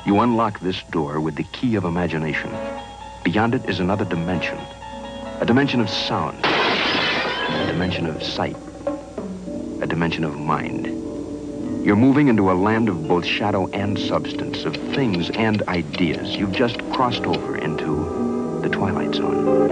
You unlock this door with the key of imagination. Beyond it is another dimension. A dimension of sound. A dimension of sight. A dimension of mind. You're moving into a land of both shadow and substance, of things and ideas. You've just crossed over into the Twilight Zone.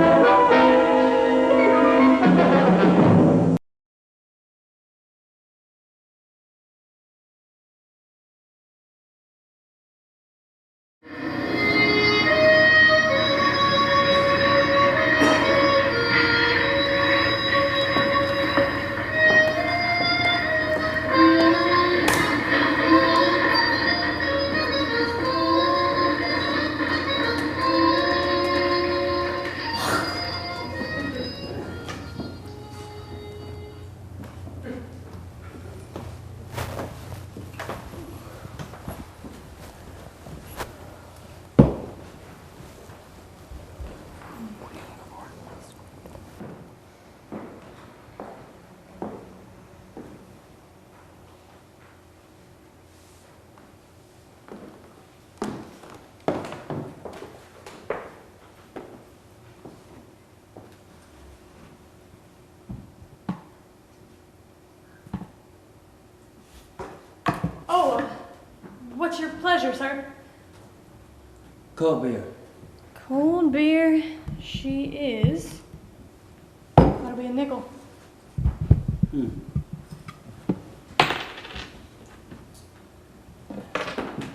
Oh, what's your pleasure, sir? Cold beer. Cold beer she is. That'll be a nickel.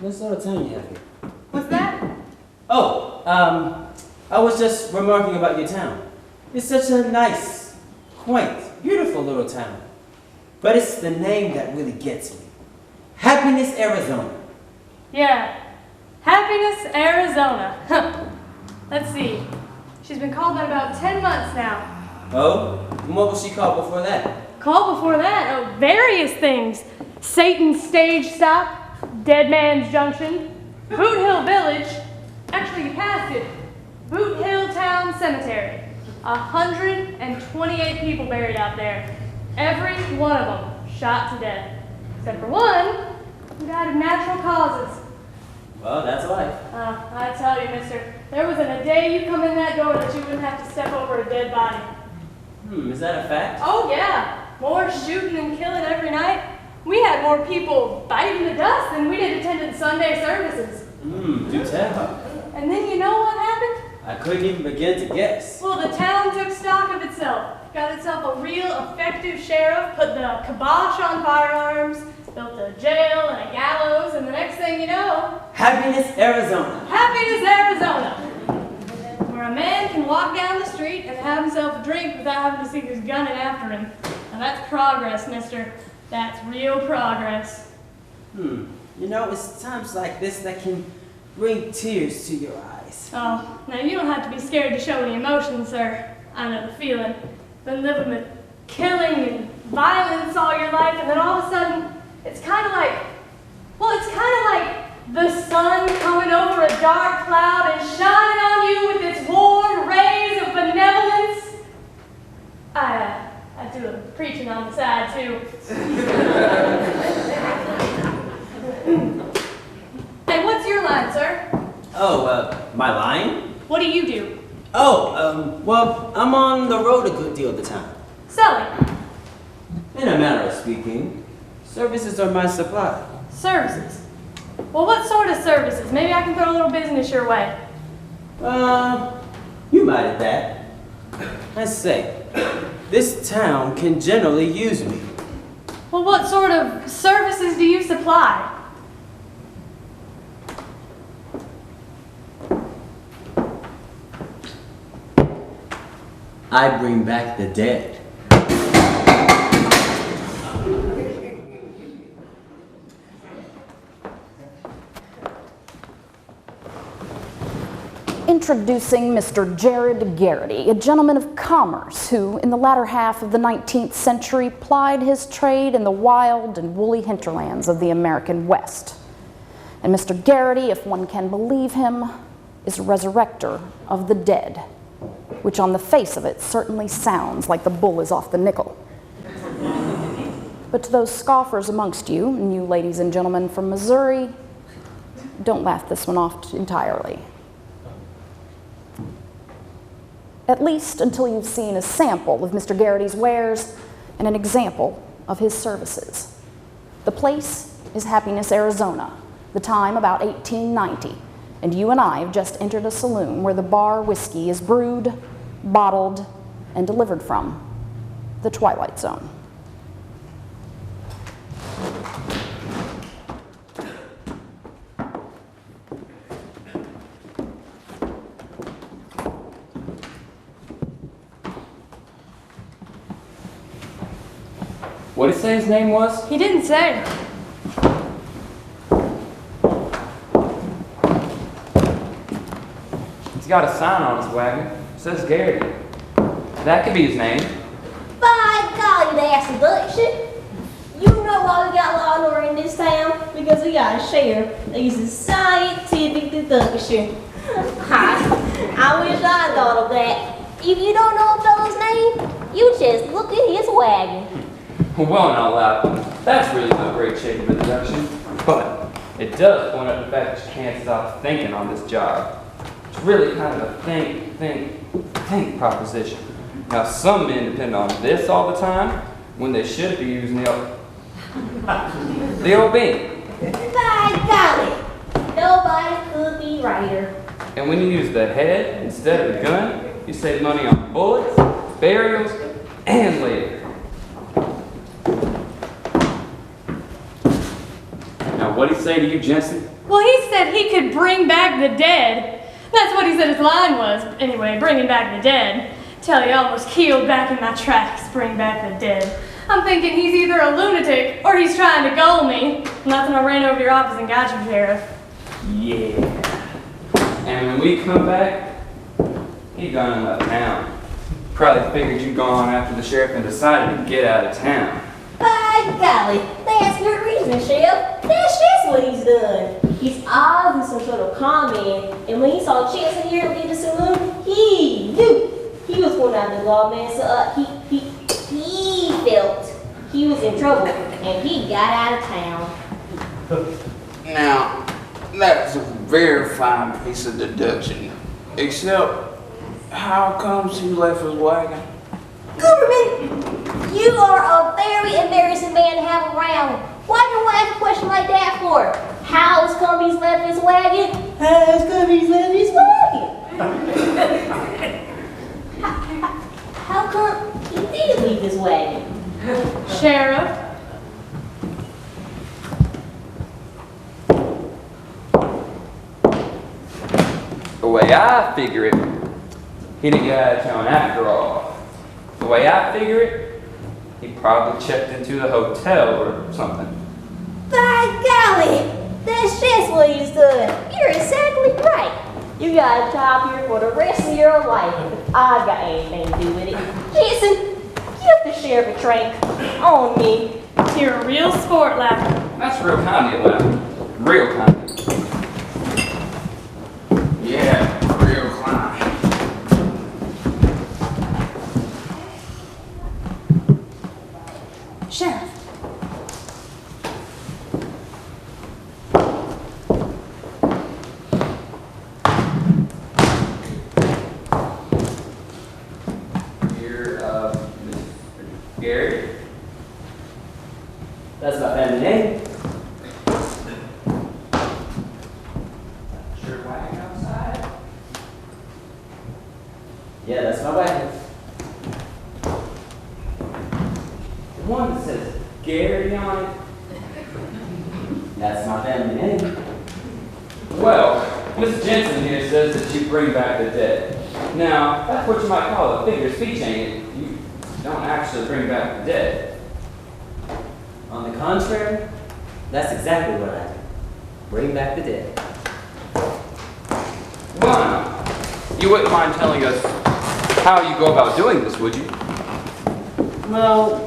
What sort of town you have here? What's that? Oh, I was just remarking about your town. It's such a nice, quaint, beautiful little town. But it's the name that really gets me. Happiness, Arizona. Yeah. Happiness, Arizona. Huh. Let's see. She's been called that about 10 months now. Oh? And what was she called before that? Called before that? Oh, various things. Satan's Stage Stop, Dead Man's Junction, Boot Hill Village. Actually, you passed it. Boot Hill Town Cemetery. 128 people buried out there. Every one of them shot to death. Except for one who died of natural causes. Well, that's life. I tell you, mister, there wasn't a day you come in that door that you wouldn't have to step over a dead body. Is that a fact? Oh, yeah. More shooting and killing every night. We had more people biting the dust than we did attending Sunday services. Do tell. And then you know what happened? I couldn't even begin to guess. Well, the town took stock of itself. Got itself a real effective sheriff, put the kibosh on firearms, built a jail and a gallows, and the next thing you know... Happiness, Arizona. Happiness, Arizona! Where a man can walk down the street and have himself a drink without having to see who's gunning after him. And that's progress, mister. That's real progress. You know, it's times like this that can bring tears to your eyes. Oh, now you don't have to be scared to show any emotion, sir. I know the feeling. Been living with killing and violence all your life, and then all of a sudden, it's kind of like, well, it's kind of like the sun coming over a dark cloud and shining on you with its warm rays of benevolence. I do a preaching on the side, too. Hey, what's your line, sir? Oh, my line? What do you do? Oh, well, I'm on the road a good deal of the time. Selling. In a manner of speaking, services are my supply. Services. Well, what sort of services? Maybe I can throw a little business your way. You might at that. I say, this town can generally use me. Well, what sort of services do you supply? I bring back the dead. Introducing Mr. Jared Garrity, a gentleman of commerce who, in the latter half of the 19th century, plied his trade in the wild and woolly hinterlands of the American West. And Mr. Garrity, if one can believe him, is a resurrector of the dead, which on the face of it certainly sounds like the bull is off the nickel. But to those scoffers amongst you, and you ladies and gentlemen from Missouri, don't laugh this one off entirely. At least until you've seen a sample of Mr. Garrity's wares and an example of his services. The place is Happiness, Arizona, the time about 1890, and you and I have just entered a saloon where the bar whiskey is brewed, bottled, and delivered from, the Twilight Zone. What did he say his name was? He didn't say. He's got a sign on his wagon. It says Garrity. That could be his name. By golly, that's deduction. You know why we got law and order in this town? Because we got a sheriff that uses scientific deduction. I wish I thought of that. If you don't know a fellow's name, you just look at his wagon. Well, not loud. That's really no great shape of a deduction. But it does point out the fact that you can't stop thinking on this job. It's really kind of a think proposition. Now, some men depend on this all the time when they should be using the old bean. By golly, nobody could be righter. And when you use the head instead of the gun, you save money on bullets, burials, and labor. Now, what'd he say to you, Jensen? Well, he said he could bring back the dead. That's what he said his line was. Anyway, bringing back the dead. Tell you, I almost keeled back in my tracks, bring back the dead. I'm thinking he's either a lunatic or he's trying to gull me. And that's when I ran over to your office and got you, Sheriff. Yeah. And when we come back, he gone and left town. Probably figured you'd gone after the sheriff and decided to get out of town. By golly, that's good reason, Sheriff. That's just what he's done. He's obviously some sort of con man, and when he saw Chance in here leave the saloon, he knew he was going out the law, man. So he felt he was in trouble, and he got out of town. Now, that's a very fine piece of deduction. Except, how comes he left his wagon? Gooberman, you are a very embarrassing man to have around. Why do you ask a question like that for? How's come he's left his wagon? How's come he's left his wagon? How come he did leave his wagon? Sheriff? The way I figure it, he didn't get out of town after all. The way I figure it, he probably checked into the hotel or something. By golly, that's just what he's done. You're exactly right. You got a job here for the rest of your life. If I've got anything to do with it. Jason, give the sheriff a drink on me. You're a real sport, Laughter. That's real kind of you, Lou. Real kind. Yeah, real climb. Sheriff. You're, Mr. Gary? That's my family name. Your wagon outside? Yeah, that's my wagon. The one that says Garrity on it. That's my family name. Well, Miss Jensen here says that you bring back the dead. Now, that's what you might call a figure of speech, ain't it? You don't actually bring back the dead. On the contrary, that's exactly what I do. Bring back the dead. Well, you wouldn't mind telling us how you go about doing this, would you? Well,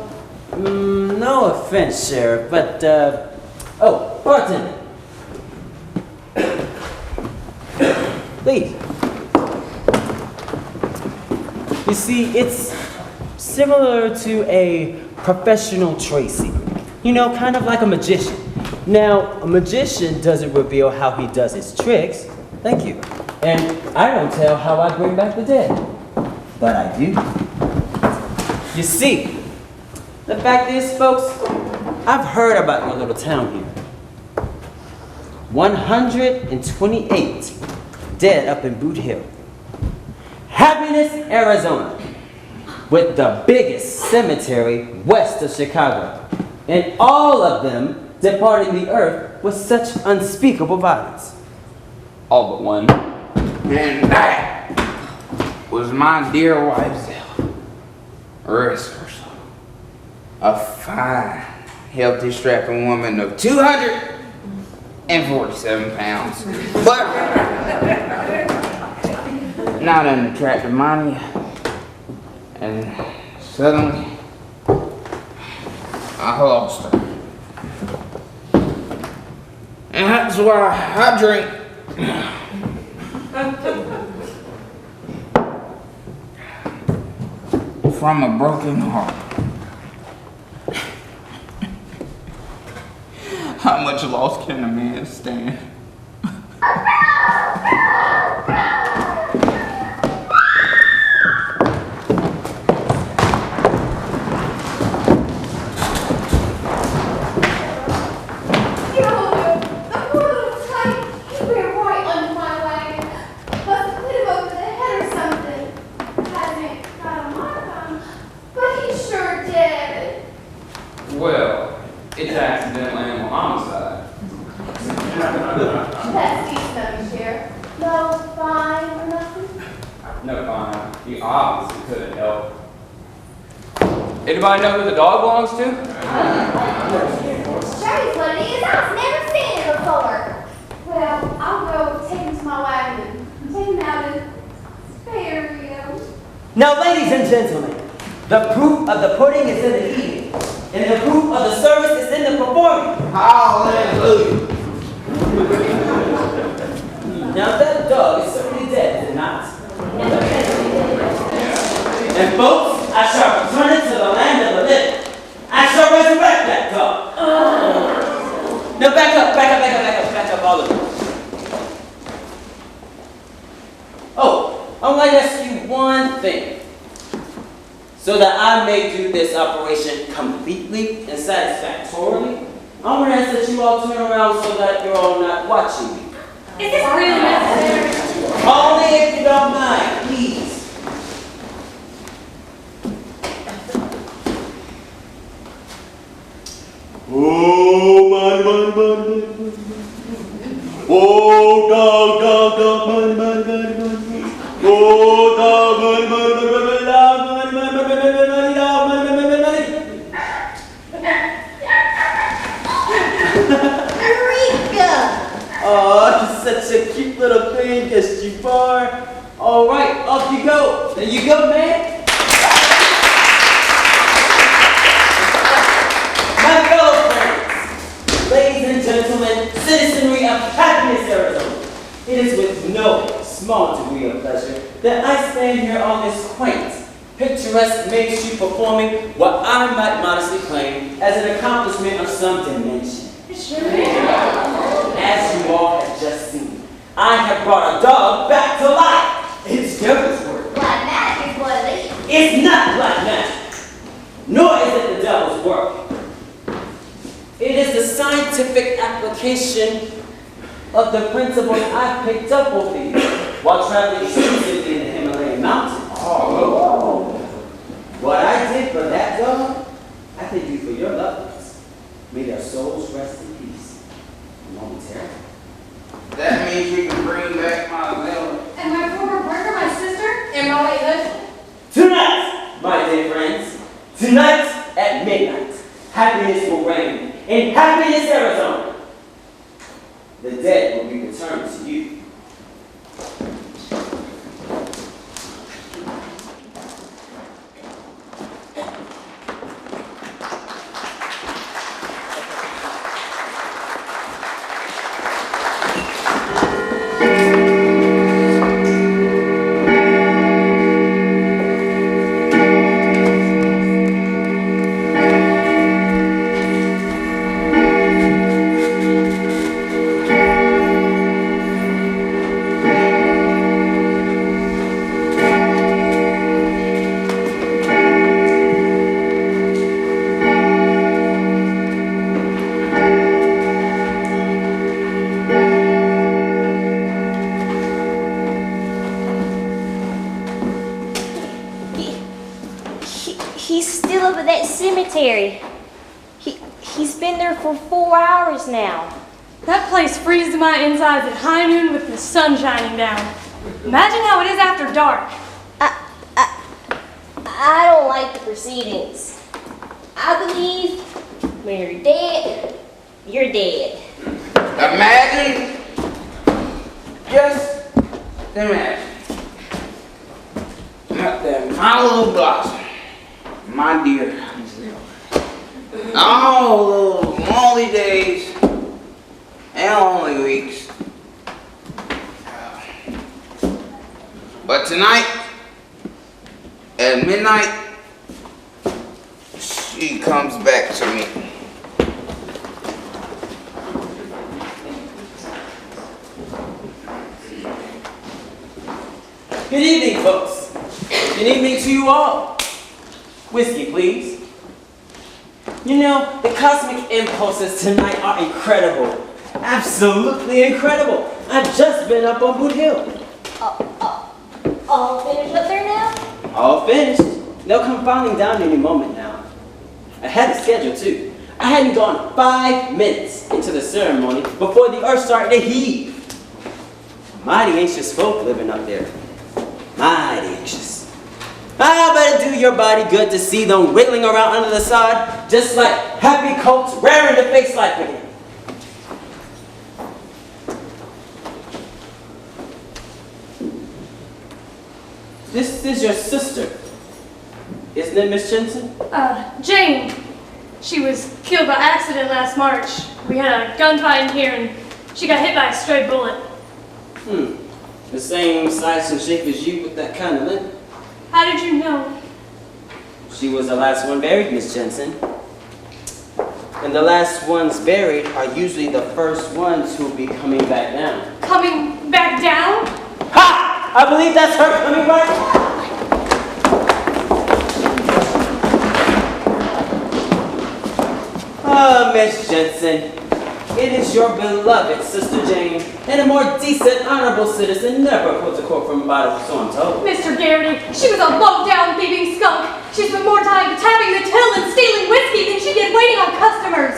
no offense, Sheriff, but, oh, bartender. Please. You see, it's similar to a professional tracing. You know, kind of like a magician. Now, a magician doesn't reveal how he does his tricks. Thank you. And I don't tell how I bring back the dead. But I do. You see, the fact is, folks, I've heard about your little town here. 128 dead up in Boot Hill. Happiness, Arizona, with the biggest cemetery west of Chicago. And all of them departing the earth with such unspeakable violence. All but one. And that was my dear wife's health. Rest her soul. A fine, healthy, strapping woman of 247 pounds. But not an attractive money. And suddenly, I lost her. And that's why I drink. From a broken heart. How much loss can a man stand? Well, it's accidental animal homicide. That's decent of you, Sheriff. No fine or nothing? No fine. You obviously couldn't help. Anybody know who the dog belongs to? Sure is what it is. I've never seen it before. Well, I'll go take him to my wagon and take him out and spare him. Now, ladies and gentlemen, the proof of the pudding is in the eating, and the proof of the service is in the performing. Hallelujah. Now, that dog is certainly dead, is it not? And folks, I shall return it to the land of the living. I shall resurrect that dog. Now, back up, all of you. Oh, I want to ask you one thing. So that I may do this operation completely and satisfactorily, I want to ask that you all turn around so that you're all not watching me. Is this really necessary? Only if you don't mind, please. Oh, man. Oh, dog, man. Oh, dog, man. Oh, such a cute little thing, yes you are. All right, off you go. There you go, man. My fellow friends, ladies and gentlemen, citizenry of Happiness, Arizona, it is with no small degree of pleasure that I stand here on this quaint, picturesque Main Street performing what I might modestly claim as an accomplishment of some dimension. As you all have just seen, I have brought a dog back to life. It's devil's work. Black magic is what it is. It's not black magic, nor is it the devil's work. It is the scientific application of the principles I picked up over the years while traveling extensively in the Himalayan mountains. Oh. What I did for that dog, I can do for your loved ones. May their souls rest in peace momentarily. That means you can bring back my Zelda. And my former partner, my sister, and my late husband. Tonight, my dear friends, tonight at midnight, happiness will reign in Happiness, Arizona. The dead will be returned to you. He's still up at that cemetery. He's been there for 4 hours now. That place freezes my insides at high noon with the sun shining down. Imagine how it is after dark. I don't like the proceedings. I believe when you're dead, you're dead. Imagine, just imagine, out there, my little blossom, my dear, all those lonely days and lonely weeks. But tonight, at midnight, she comes back to me. Good evening, folks. Good evening to you all. Whiskey, please. You know, the cosmic impulses tonight are incredible. Absolutely incredible. I've just been up on Boot Hill. All finished up there now? All finished. They'll come filing down any moment now. I had a schedule too. I hadn't gone 5 minutes into the ceremony before the earth started to heave. Mighty anxious folk living up there. Mighty anxious. I bet it do your body good to see them wiggling around under the sod, just like happy colts raring to face life again. This is your sister, isn't it, Miss Jensen? Jane. She was killed by accident last March. We had a gunfight in here and she got hit by a stray bullet. The same size and shape as you with that kind of limp. How did you know? She was the last one buried, Miss Jensen. And the last ones buried are usually the first ones who'll be coming back down. Coming back down? Ha! I believe that's her coming back down. Ah, Miss Jensen, it is your beloved Sister Jane, and a more decent, honorable citizen never puts a cork from a bottle, so I'm told. Mr. Garrity, she was a low-down thieving skunk. She spent more time tapping the till and stealing whiskey than she did waiting on customers.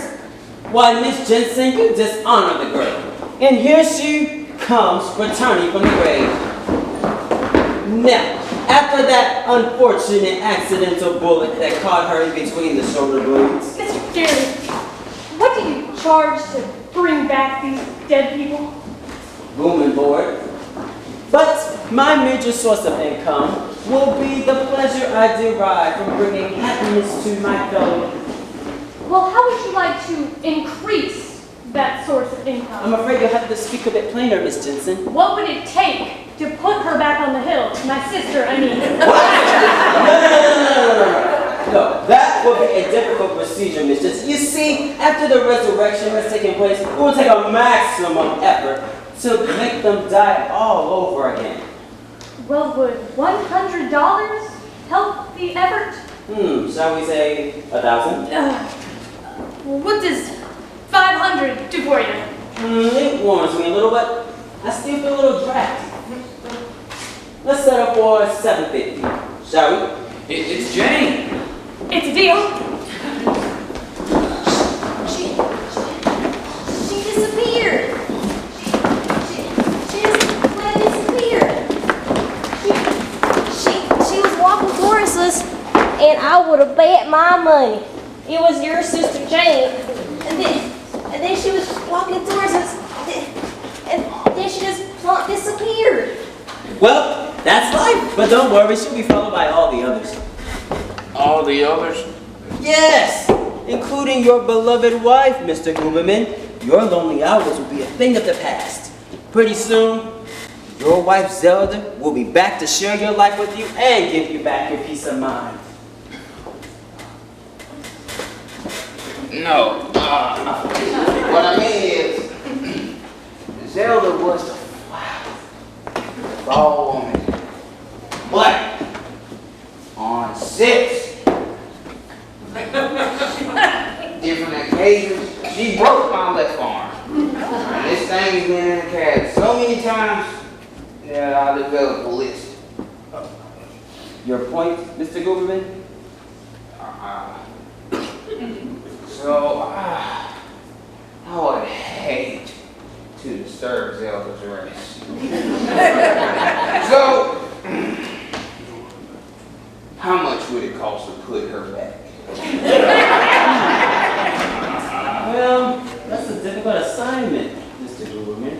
Why, Miss Jensen, you dishonor the girl. And here she comes, returning from the grave. Now, after that unfortunate accidental bullet that caught her in between the shoulder blades. Mr. Garrity, what do you charge to bring back these dead people? Room and board. But my major source of income will be the pleasure I derive from bringing happiness to my fellow. Well, how would you like to increase that source of income? I'm afraid you'll have to speak a bit plainer, Miss Jensen. What would it take to put her back on the hill? My sister, I mean. No, that will be a difficult procedure, Miss Jensen. You see, after the resurrection has taken place, it will take a maximum effort to make them die all over again. Well, would $100 help the effort? Shall we say 1,000? What does 500 do for you? It warms me a little, but I still feel a little drafty. Let's set up for 750, shall we? It's Jane. It's a deal. She disappeared. She just went and disappeared. She was walking towards us, and I would have bet my money it was your sister Jane. And then she was walking towards us, and then she just disappeared. Well, that's life, but don't worry, she'll be followed by all the others. All the others? Yes, including your beloved wife, Mr. Huberman. Your lonely hours will be a thing of the past. Pretty soon, your wife Zelda will be back to share your life with you and give you back your peace of mind. No. What I mean is, Zelda was the fall woman. But on 6 different occasions, she broke my left arm. And this thing's been in the cast so many times that I developed a list. Your point, Mr. Huberman? I would hate to disturb Zelda's rest. So, how much would it cost to put her back? Well, that's a difficult assignment, Mr. Goodman.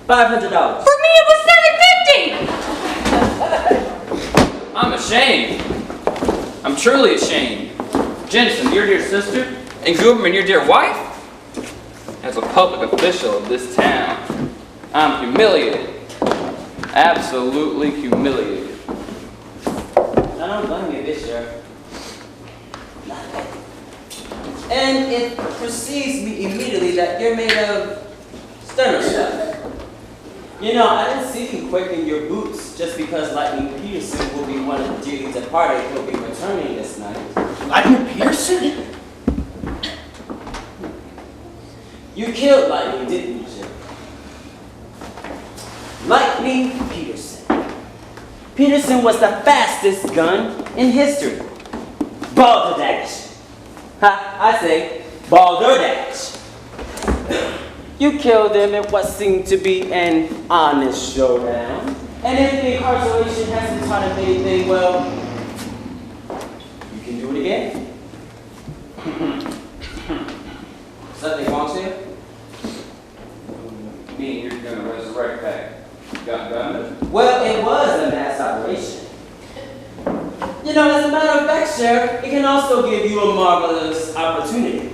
$500. For me, it was $750. I'm ashamed. I'm truly ashamed. Jensen, your dear sister, and Goodman, your dear wife? As a public official of this town, I'm humiliated. Absolutely humiliated. I don't blame you this year. And it perceives me immediately that you're made of sterner stuff. You know, I didn't see you quaking your boots just because Lightning Peterson will be one of the duties at party who'll be returning this night. Lightning Peterson? You killed Lightning, didn't you, Jim? Lightning Peterson. Peterson was the fastest gun in history. Balderdash. Ha, I say balderdash. You killed him in what seemed to be an honest showdown. And if the incarceration hasn't taught him anything, well, you can do it again. Something wrong here? You mean you're gonna resurrect that gun? Well, it was a mass operation. You know, as a matter of fact, Sheriff, it can also give you a marvelous opportunity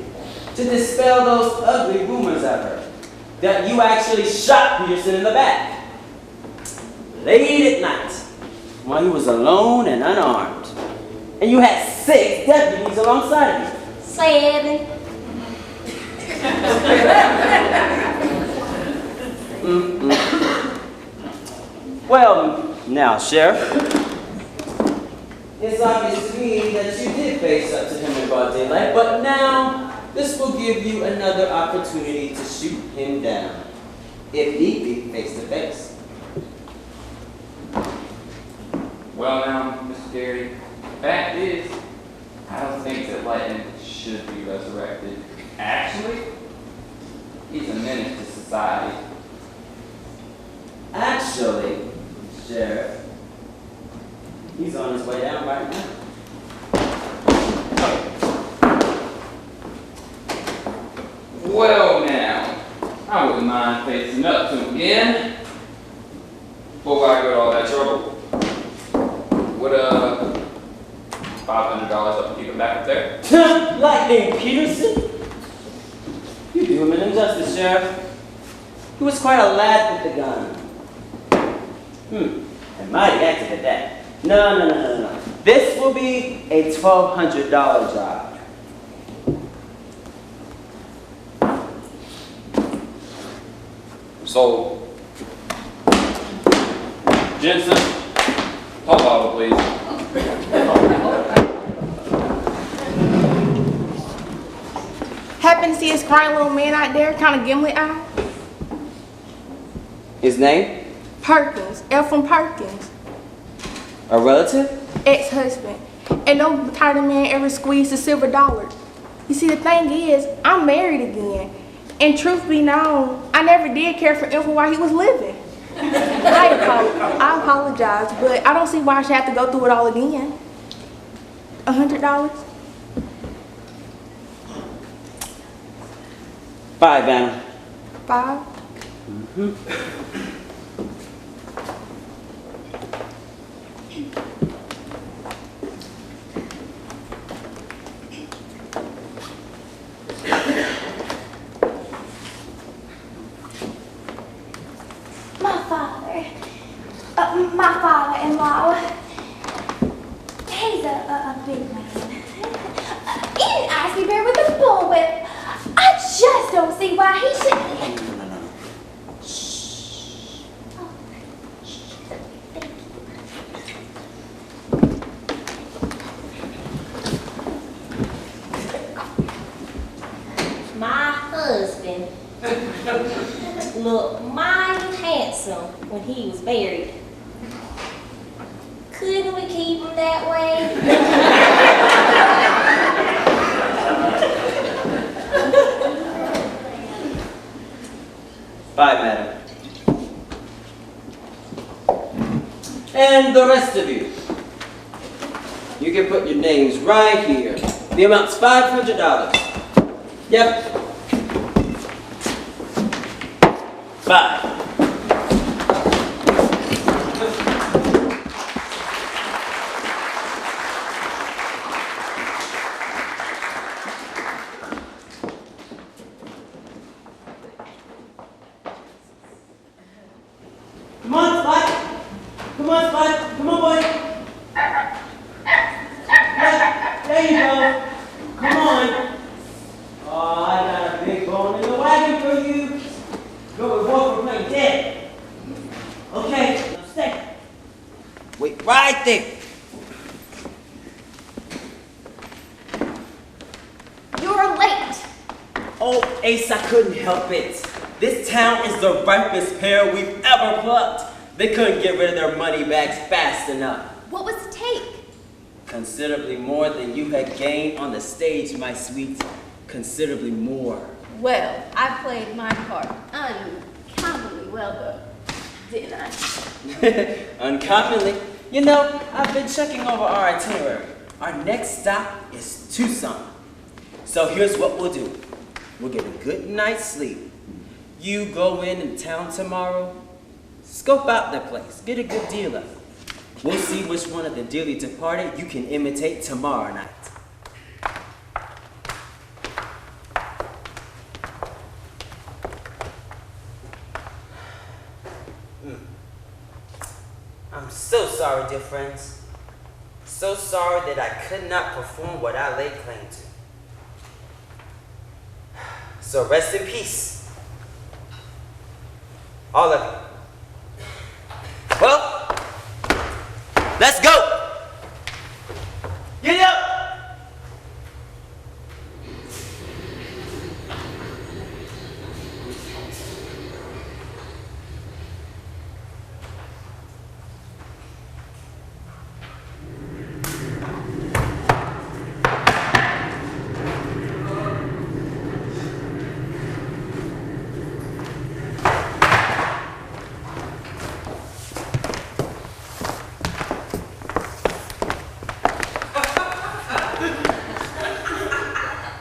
to dispel those ugly rumors I've heard that you actually shot Peterson in the back late at night while he was alone and unarmed. And you had 6 deputies alongside of you. 7. Well, now, Sheriff, it's obvious to me that you did face up to him in broad daylight, but now this will give you another opportunity to shoot him down, if need be, face to face. Well now, Mr. Garrity, fact is, I don't think that Lightning should be resurrected. Actually, he's a menace to society. Actually, Sheriff, he's on his way down right now. Well now, I wouldn't mind facing up to him again. Before I go to all that trouble. Would $500 up to keep him back up there? Lightning Peterson? You do him an injustice, Sheriff. He was quite a lad with the gun. And mighty active at that. No. This will be a $1,200 job. So, Jensen, hot bottle, please. Happen to see his crying little man out there, kind of gimlet-eyed? His name? Perkins, Ephraim Perkins, A relative? ex-husband. And no retired man ever squeezed a silver dollar. You see, the thing is, I'm married again. And truth be known, I never did care for Ephraim while he was living. I apologize, but I don't see why I should have to go through it all again. $100? 5, Anna. 5? My father-in-law, he's a big man. Even an icy bear with a bullwhip. I just don't see why he should. No. Shh. Oh, thank you. My husband looked mighty handsome when he was married. Couldn't we keep them that way? Bye, madam. And the rest of you, you can put your names right here. The amount's $500. Yep. Bye. Come on, Spike. Come on, Spike. Come on, boy. There you go. Come on. Oh, I got a big bone in the wagon for you. Go and walk for playing dead. Okay, now stay. Wait right there. You're late. Oh, Ace, I couldn't help it. This town is the ripest pear we've ever plucked. They couldn't get rid of their money bags fast enough. What was the take? Considerably more than you had gained on the stage, my sweet. Considerably more. Well, I played my part uncommonly well, though, didn't I? Uncommonly. You know, I've been checking over our itinerary. Our next stop is Tucson. So here's what we'll do. We'll get a good night's sleep. You go in town tomorrow, scope out the place, get a good deal of it. We'll see which one of the dearly departed you can imitate tomorrow night. I'm so sorry, dear friends. So sorry that I could not perform what I laid claim to. So rest in peace. All of you. Well, let's go. Get up.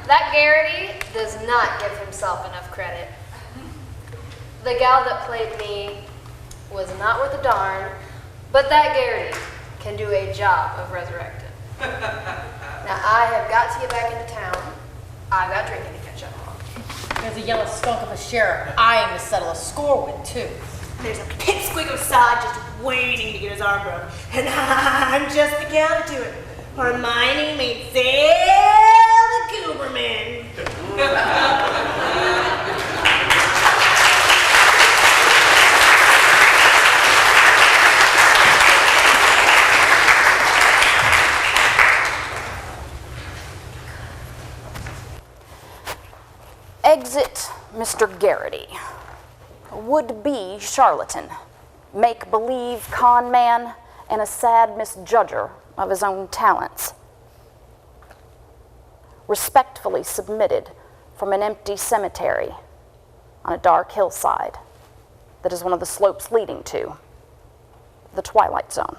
That Garrity does not give himself enough credit. The gal that played me was not worth a darn, but that Garrity can do a job of resurrecting. Now I have got to get back into town. I've got drinking to catch up on. There's a yellow skunk of a sheriff I aim to settle a score with, too. There's a pipsqueak of sod just waiting to get his arm broke, and I'm just the gal to do it. Hermione meets Sale the Gooberman. Exit Mr. Garrity, would-be charlatan, make-believe con man, and a sad misjudger of his own talents. Respectfully submitted from an empty cemetery on a dark hillside that is one of the slopes leading to the Twilight Zone.